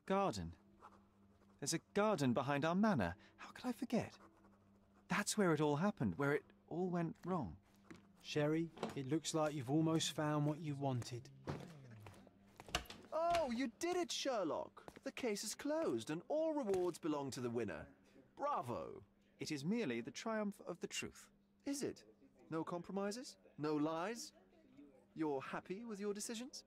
garden. There's a garden behind our manor. How could I forget? That's where it all happened, where it all went wrong. Sherry, it looks like you've almost found what you wanted. Oh, you did it, Sherlock. The case is closed and all rewards belong to the winner. Bravo. It is merely the triumph of the truth. Is it? No compromises? No lies? You're happy with your decisions?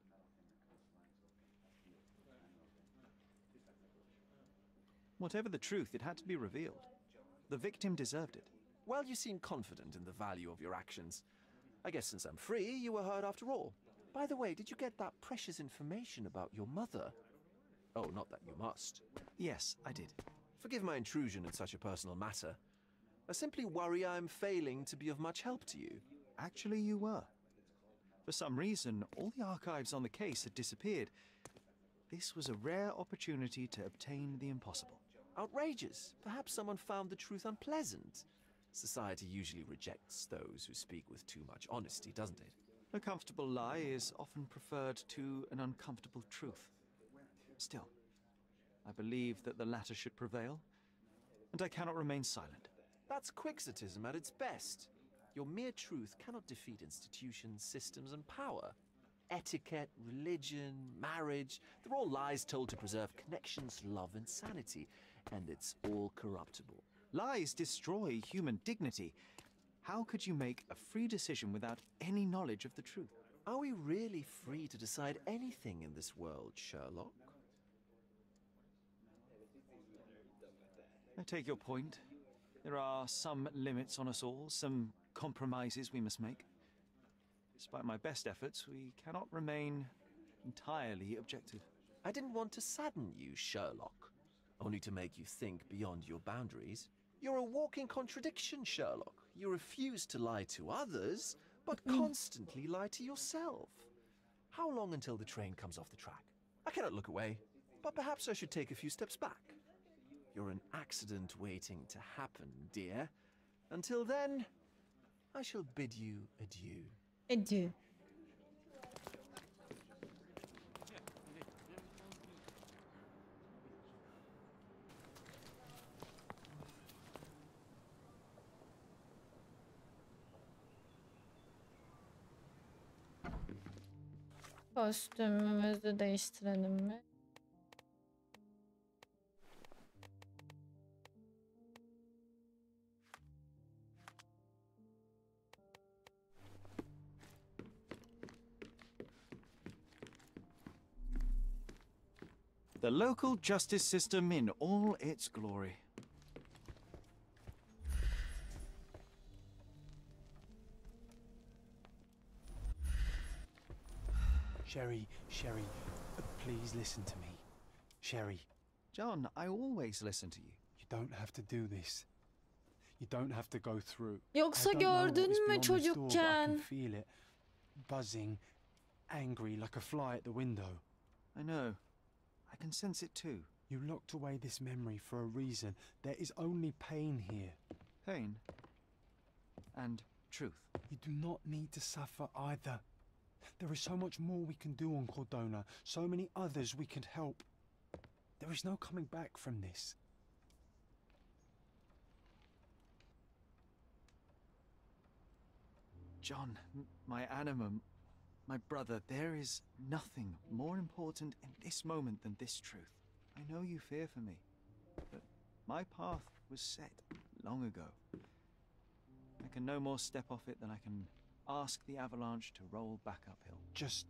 Whatever the truth, it had to be revealed. The victim deserved it. Well, you seem confident in the value of your actions. I guess since I'm free, you were heard after all. By the way, did you get that precious information about your mother? Oh, not that you must. Yes, I did. Forgive my intrusion in such a personal matter. I simply worry I'm failing to be of much help to you. Actually, you were. For some reason, all the archives on the case had disappeared. This was a rare opportunity to obtain the impossible. Outrageous. Perhaps someone found the truth unpleasant. Society usually rejects those who speak with too much honesty, doesn't it? A comfortable lie is often preferred to an uncomfortable truth. Still, I believe that the latter should prevail, and I cannot remain silent. That's quixotism at its best. Your mere truth cannot defeat institutions, systems, and power. Etiquette, religion, marriage, they're all lies told to preserve connections, love, and sanity. And it's all corruptible. Lies destroy human dignity. How could you make a free decision without any knowledge of the truth? Are we really free to decide anything in this world, Sherlock? I take your point. There are some limits on us all, some compromises we must make. Despite my best efforts, we cannot remain entirely objective. I didn't want to sadden you, Sherlock, only to make you think beyond your boundaries. You're a walking contradiction, Sherlock. You refuse to lie to others, but constantly lie to yourself. How long until the train comes off the track? I cannot look away, but perhaps I should take a few steps back. You're an accident waiting to happen, dear. Until then, I shall bid you adieu. Adieu. Kostümümüzü değiştirelim mi? The local justice system in all its glory. Sherry, please listen to me. Sherry. John, I always listen to you. You don't have to do this. You don't have to go through. Yoksa gördün mü çocukken? I can feel it. Buzzing, angry like a fly at the window. I know. I can sense it too. You locked away this memory for a reason. There is only pain here. Pain. And truth. You do not need to suffer either. There is so much more we can do on Cordona, so many others we can help. There is no coming back from this. John, my animal, my brother, there is nothing more important in this moment than this truth. I know you fear for me, but my path was set long ago. I can no more step off it than I can ask the avalanche to roll back uphill. Just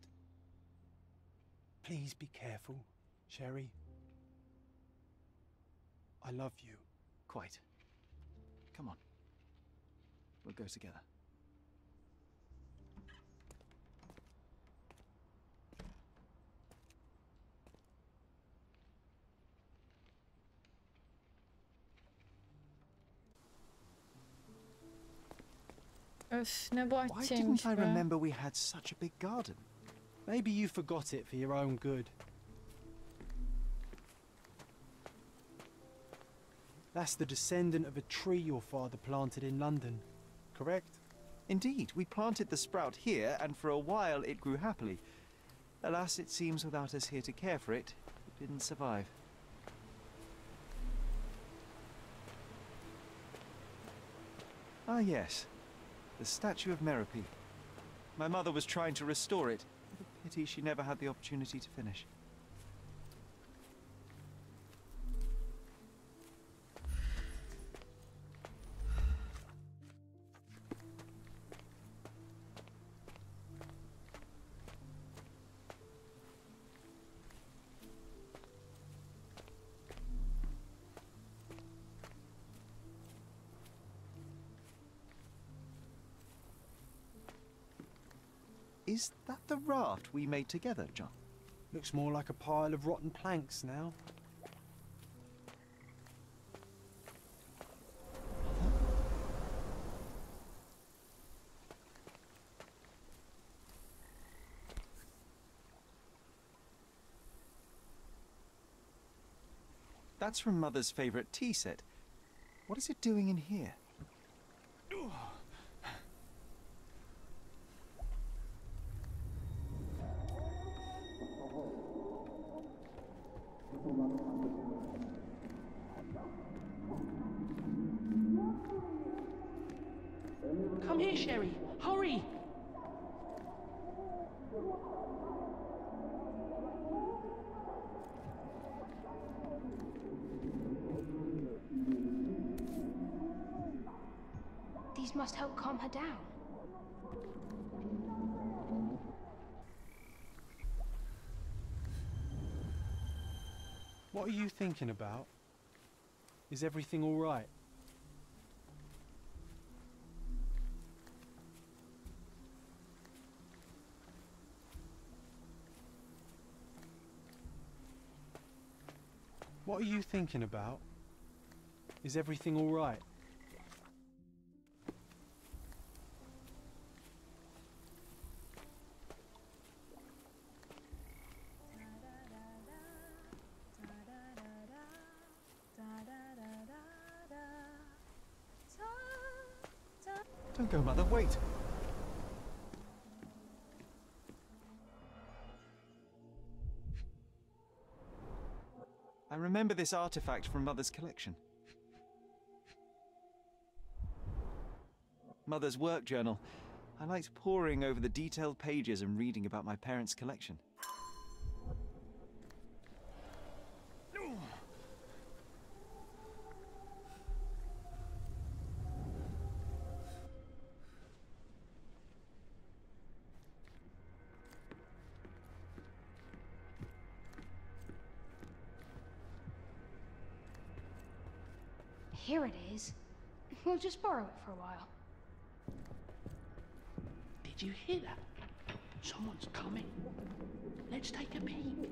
please be careful, Sherry. I love you. Quite. Come on. We'll go together. Öf, ne Why bahçeymiş didn't I be. remember we had such a big garden? Maybe you forgot it for your own good. That's the descendant of a tree your father planted in London, correct? Indeed, we planted the sprout here, and for a while it grew happily. Alas, it seems without us here to care for it, it didn't survive. Ah, yes. The statue of Merope. My mother was trying to restore it. What a pity she never had the opportunity to finish. Is that the raft we made together, John? Looks more like a pile of rotten planks now. That's from Mother's favorite tea set. What is it doing in here? Come here, Sherry. Hurry! These must help calm her down. What are you thinking about? Is everything all right? What are you thinking about? Is everything all right? Don't go, Mother, wait! I remember this artifact from Mother's collection. Mother's work journal. I liked poring over the detailed pages and reading about my parents' collection. Here it is. We'll just borrow it for a while. Did you hear that? Someone's coming. Let's take a peek.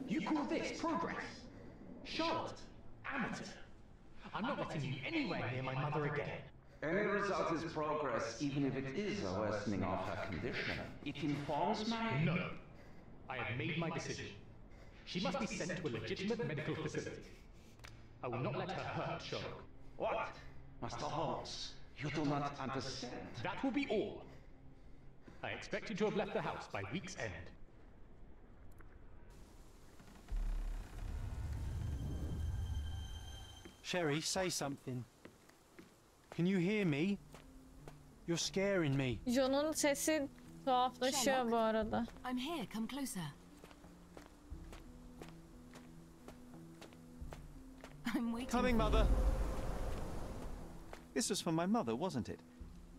You call this progress? Charlotte, amateur. I'm not letting you anywhere near my mother again. Any result is progress, even if it is a worsening of her condition. It informs my... No. I have made my decision. She must be sent to a legitimate medical facility. I will not let her hurt Sherlock. What? Master Holmes, you do not understand. That will be all. I expect you to have left the house by week's end. Sherry, say something. Can you hear me? You're scaring me. John'un sesi tuhaflaşıyor bu arada. I'm here, come closer. I'm waiting. Coming, Mother! This was for my mother, wasn't it?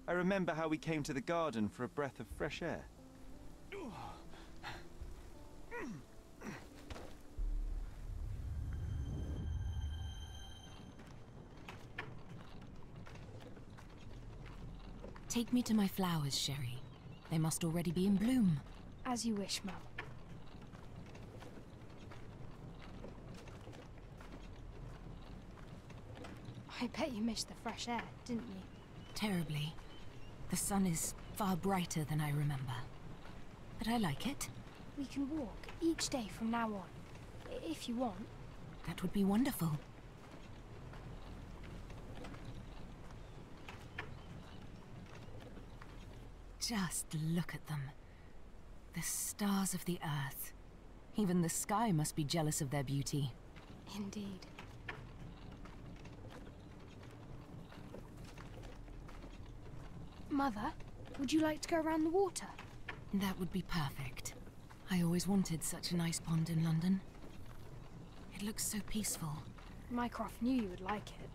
I remember how we came to the garden for a breath of fresh air. Take me to my flowers, Sherry. They must already be in bloom. As you wish, Mum. I bet you missed the fresh air, didn't you? Terribly. The sun is far brighter than I remember. But I like it. We can walk each day from now on, if you want. That would be wonderful. Just look at them. The stars of the earth. Even the sky must be jealous of their beauty. Indeed. Mother, would you like to go around the water? That would be perfect. I always wanted such a nice pond in London. It looks so peaceful. Mycroft knew you would like it.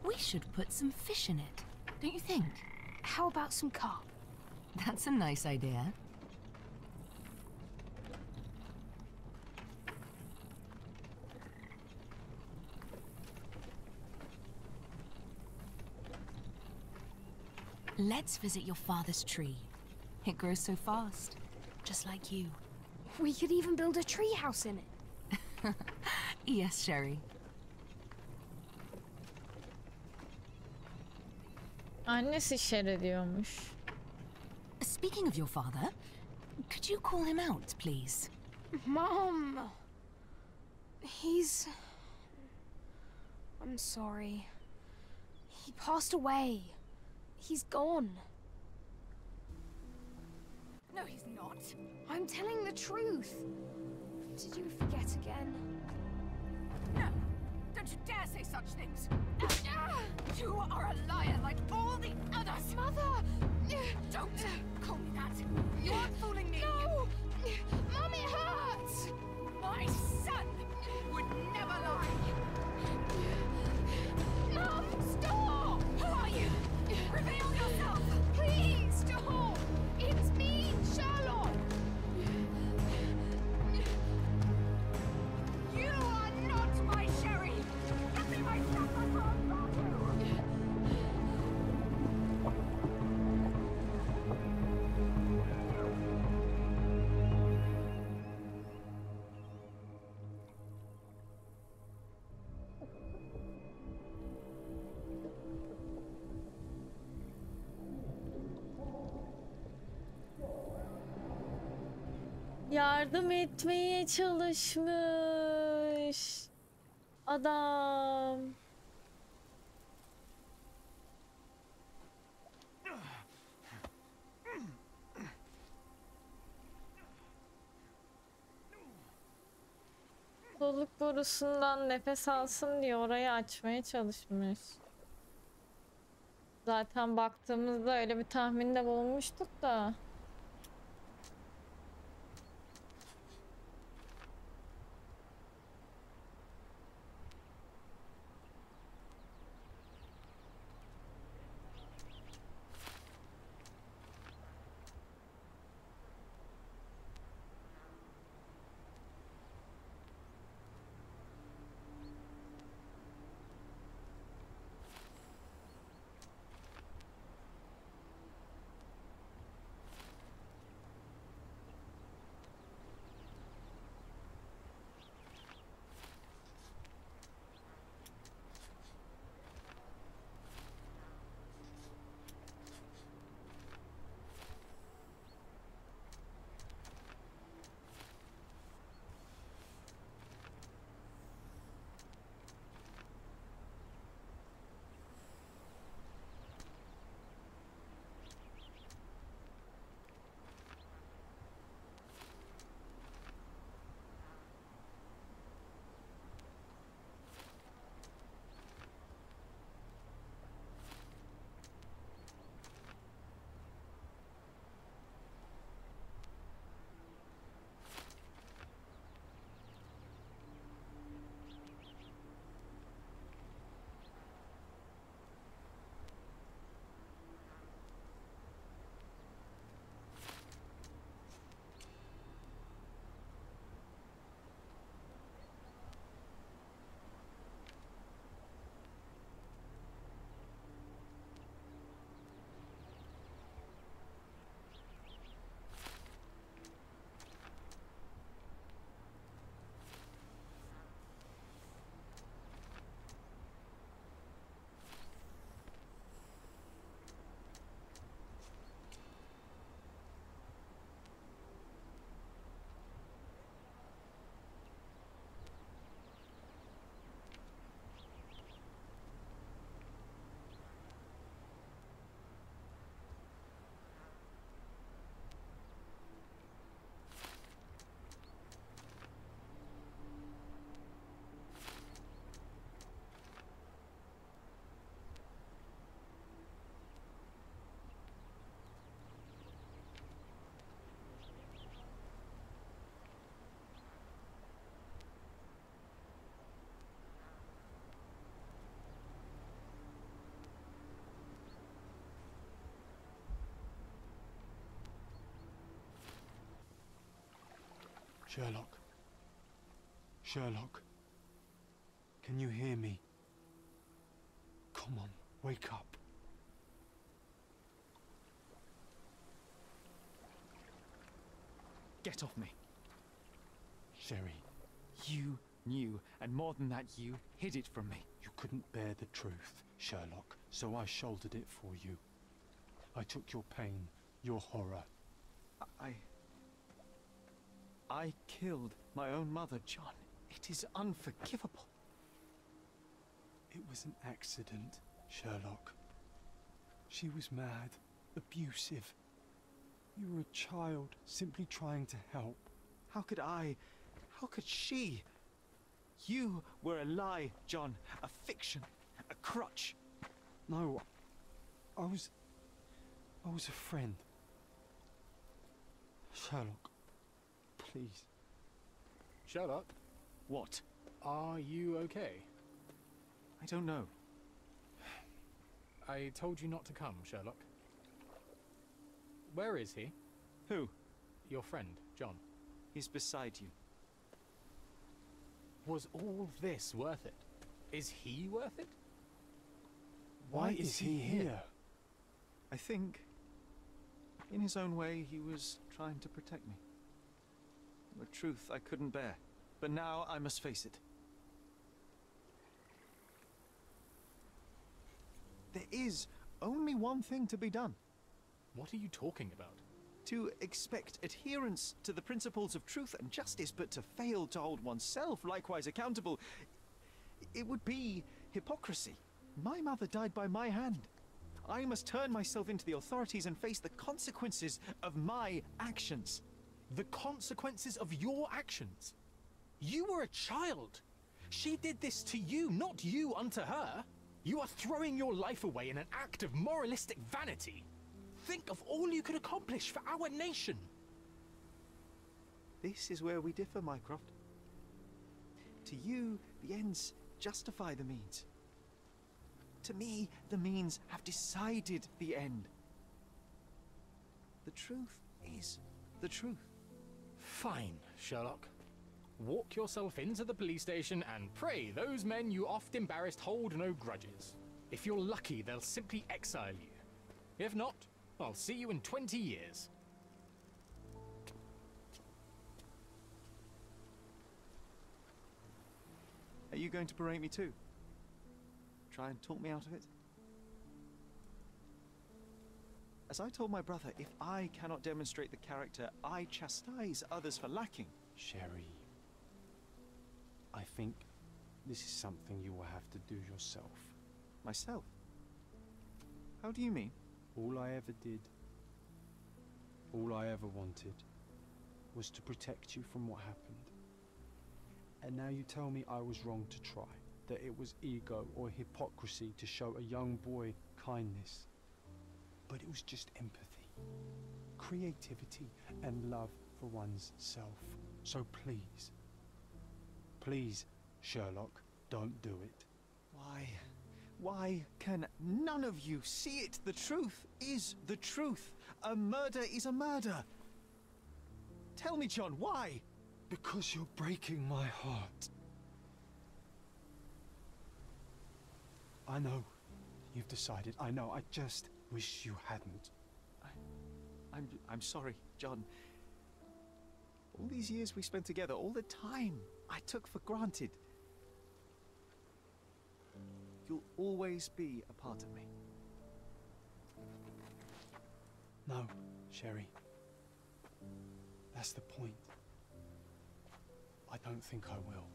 We should put some fish in it, don't you think? How about some carp? That's a nice idea. Let's visit your father's tree. It grows so fast, just like you. We could even build a tree house in it. Yes, Sherry. Annesi şer ediyormuş. Speaking of your father, could you call him out, please? Mom! I'm sorry. He passed away. He's gone. No, he's not. I'm telling the truth. Did you forget again? No! Don't you dare say such things! You are a liar like all the others! Mother! Don't call me that! You aren't fooling me! No! Mom, it hurts! My son would never lie! Mom, stop! Who are you? Reveal yourself! Please, stop! It's me, Sherlock! You are not my Sherry! Give me my stuff, I can't stop you! Yardım etmeye çalışmış. Adam. Soluk borusundan nefes alsın diye orayı açmaya çalışmış. Zaten baktığımızda öyle bir tahminde bulunmuştuk da. Sherlock. Sherlock. Can you hear me? Come on, wake up. Get off me. Sherry, You knew, and more than that, you hid it from me. you couldn't bear the truth, Sherlock, so I shouldered it for you. I took your pain, your horror. I killed my own mother, John. It is unforgivable. It was an accident, Sherlock. She was mad, abusive. You were a child, simply trying to help. How could she? You were a lie, John. A fiction. A crutch. No, I was a friend. Sherlock, please. Sherlock, What? are you okay? I don't know. I told you not to come, Sherlock. Where is he? Who? Your friend, John. He's beside you. Was all this worth it? Is he worth it? Why is he here? I think, in his own way, he was trying to protect me. The truth I couldn't bear. But now I must face it. There is only one thing to be done. What are you talking about? To expect adherence to the principles of truth and justice, but to fail to hold oneself likewise accountable, it would be hypocrisy. My mother died by my hand. I must turn myself into the authorities and face the consequences of my actions. The consequences of your actions? You were a child. She did this to you, not you unto her. You are throwing your life away in an act of moralistic vanity. Think of all you could accomplish for our nation. This is where we differ, Mycroft. To you, the ends justify the means. To me, the means have decided the end. The truth is the truth. Fine, Sherlock. Walk yourself into the police station and pray those men you oft embarrassed hold no grudges. If you're lucky, they'll simply exile you. If not, I'll see you in 20 years. Are you going to berate me too? Try and talk me out of it? As I told my brother, if I cannot demonstrate the character I chastise others for lacking... Sherry, I think this is something you will have to do yourself. Myself? How do you mean? All I ever did, all I ever wanted, was to protect you from what happened. And now you tell me I was wrong to try, that it was ego or hypocrisy to show a young boy kindness. But it was just empathy, creativity, and love for one's self. So please, please, Sherlock, don't do it. Why can none of you see it? The truth is the truth. A murder is a murder. Tell me, John, why? Because you're breaking my heart. I know you've decided. I know. I just wish you hadn't. I'm sorry, John. All these years we spent together, all the time I took for granted. You'll always be a part of me. No, Sherry. That's the point. I don't think I will.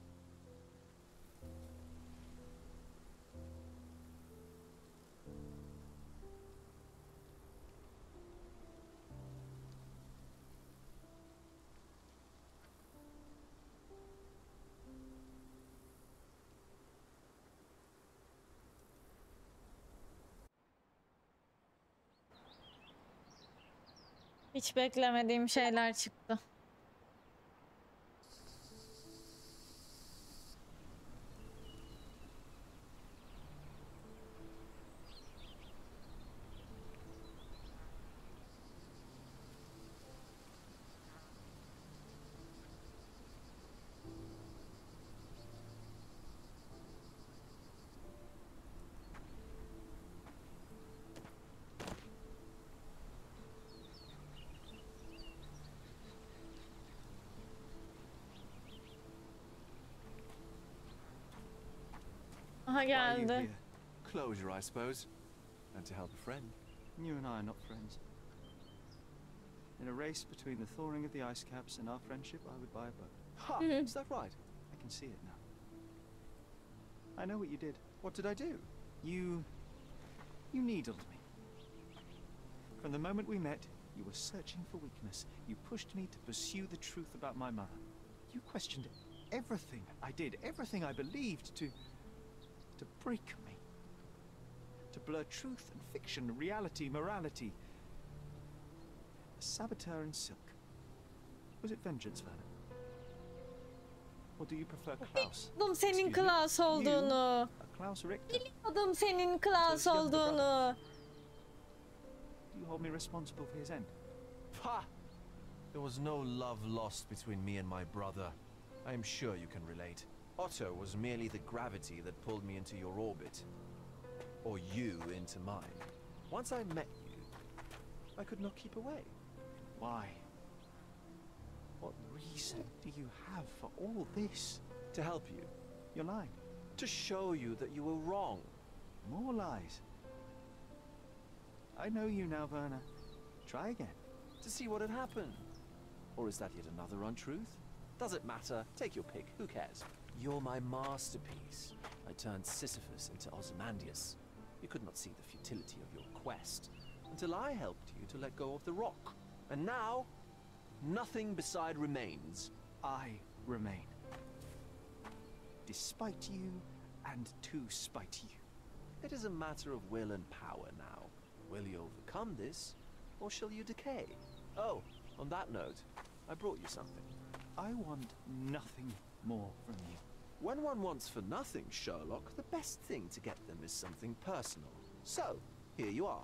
Hiç beklemediğim şeyler çıktı. Aha Why are you geldi. here? Closure, I suppose. And to help a friend. You and I are not friends. In a race between the thawing of the ice caps and our friendship, I would buy a boat. Ha! Is that right? I can see it now. I know what you did. What did I do? You needled me. From the moment we met, you were searching for weakness. You pushed me to pursue the truth about my mother. You questioned everything I did, everything I believed, to break me. To blur truth and fiction, reality, morality. A saboteur in silk. Was it vengeance, Werner? Or do you prefer Klaus? Biliyordum senin Excuse me? Klaus You olduğunu. are Klaus Richter. Biliyordum senin Klaus So his younger olduğunu. Do you hold me responsible for his end? Ha! There was no love lost between me and my brother. I am sure you can relate. Otto was merely the gravity that pulled me into your orbit. Or you into mine. Once I met you, I could not keep away. Why? What reason do you have for all this? To help you. You're lying. To show you that you were wrong. More lies. I know you now, Werner. Try again. To see what had happened. Or is that yet another untruth? Does it matter? Take your pick. Who cares? You're my masterpiece. I turned Sisyphus into Ozymandias. You could not see the futility of your quest until I helped you to let go of the rock. And now, nothing beside remains. I remain. Despite you and to spite you. It is a matter of will and power now. Will you overcome this, or shall you decay? Oh, on that note, I brought you something. I want nothing more from you. When one wants for nothing, Sherlock, the best thing to get them is something personal. So, here you are.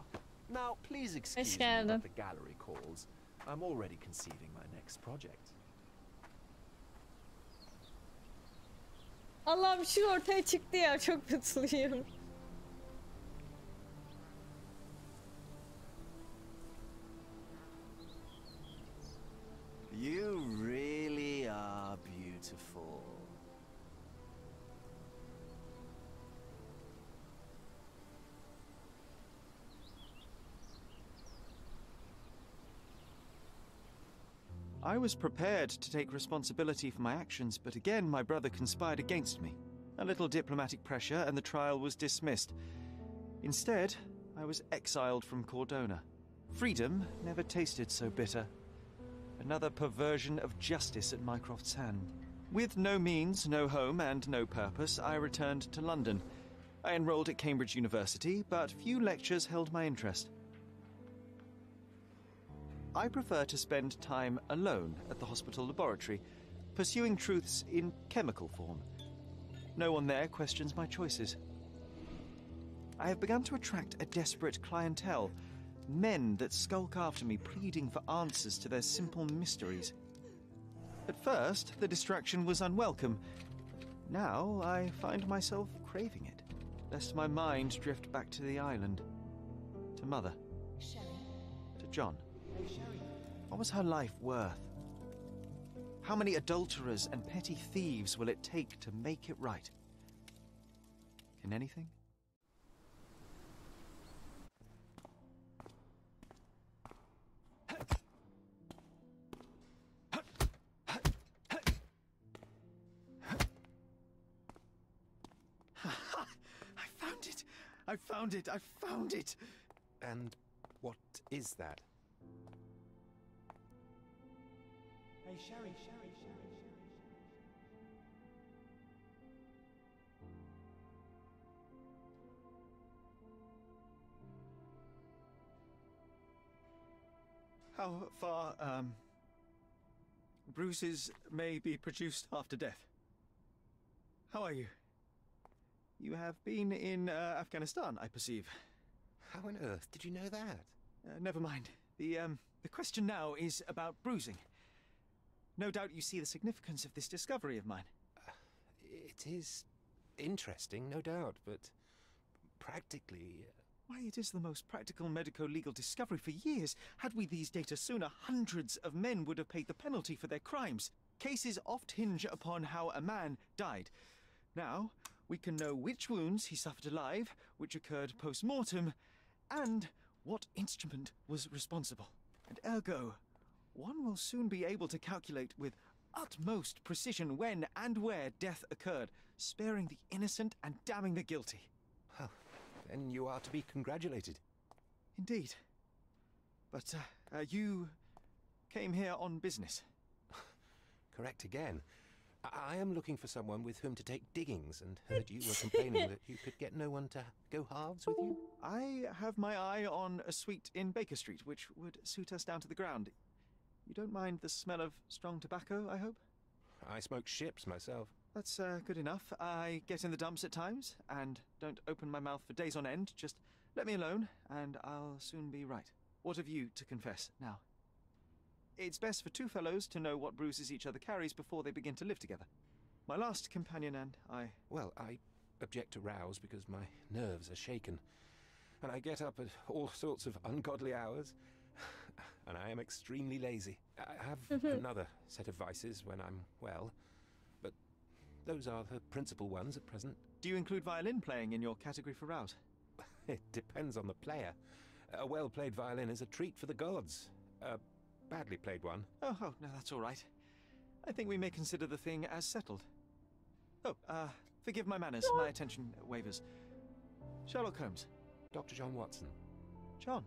Now, please excuse me about the gallery calls. I'm already conceiving my next project. Allah'ım şu ortaya çıktı ya, çok mutluyum. You really are beautiful. I was prepared to take responsibility for my actions, but again my brother conspired against me. A little diplomatic pressure and the trial was dismissed. Instead, I was exiled from Cordona. Freedom never tasted so bitter. Another perversion of justice at Mycroft's hand. With no means, no home, and no purpose, I returned to London. I enrolled at Cambridge University, but few lectures held my interest. I prefer to spend time alone at the hospital laboratory, pursuing truths in chemical form. No one there questions my choices. I have begun to attract a desperate clientele, men that skulk after me, pleading for answers to their simple mysteries. At first, the distraction was unwelcome. Now, I find myself craving it, lest my mind drift back to the island, to Mother, to John. What was her life worth? How many adulterers and petty thieves will it take to make it right? Can anything? I found it! I found it! I found it! And what is that? Hey, Sherry. How far, bruises may be produced after death. How are you? You have been in Afghanistan, I perceive. How on earth did you know that? Never mind. The question now is about bruising. No doubt you see the significance of this discovery of mine. It is interesting, no doubt, but practically... Why, it is the most practical medico-legal discovery for years. Had we these data sooner, hundreds of men would have paid the penalty for their crimes. Cases oft hinge upon how a man died. Now, we we can know which wounds he suffered alive, which occurred post-mortem, and what instrument was responsible. And ergo, one will soon be able to calculate with utmost precision when and where death occurred, sparing the innocent and damning the guilty. Well, then you are to be congratulated. Indeed. But, you came here on business. Correct again. I am looking for someone with whom to take diggings, and heard you were complaining that you could get no one to go halves with you. I have my eye on a suite in Baker Street, which would suit us down to the ground. You don't mind the smell of strong tobacco, I hope? I smoke ships myself. That's good enough. I get in the dumps at times, and don't open my mouth for days on end. Just let me alone, and I'll soon be right. What have you to confess now? It's best for two fellows to know what bruises each other carries before they begin to live together. My last companion and I... Well, I object to rows because my nerves are shaken, and I get up at all sorts of ungodly hours, and I am extremely lazy. I have another set of vices when I'm well, but those are the principal ones at present. Do you include violin playing in your category for rows? It depends on the player. A well-played violin is a treat for the gods. A badly played one. Oh, no, that's all right. I think we may consider the thing as settled. Oh, forgive my manners. My attention wavers. Sherlock Holmes. Dr. John Watson. John.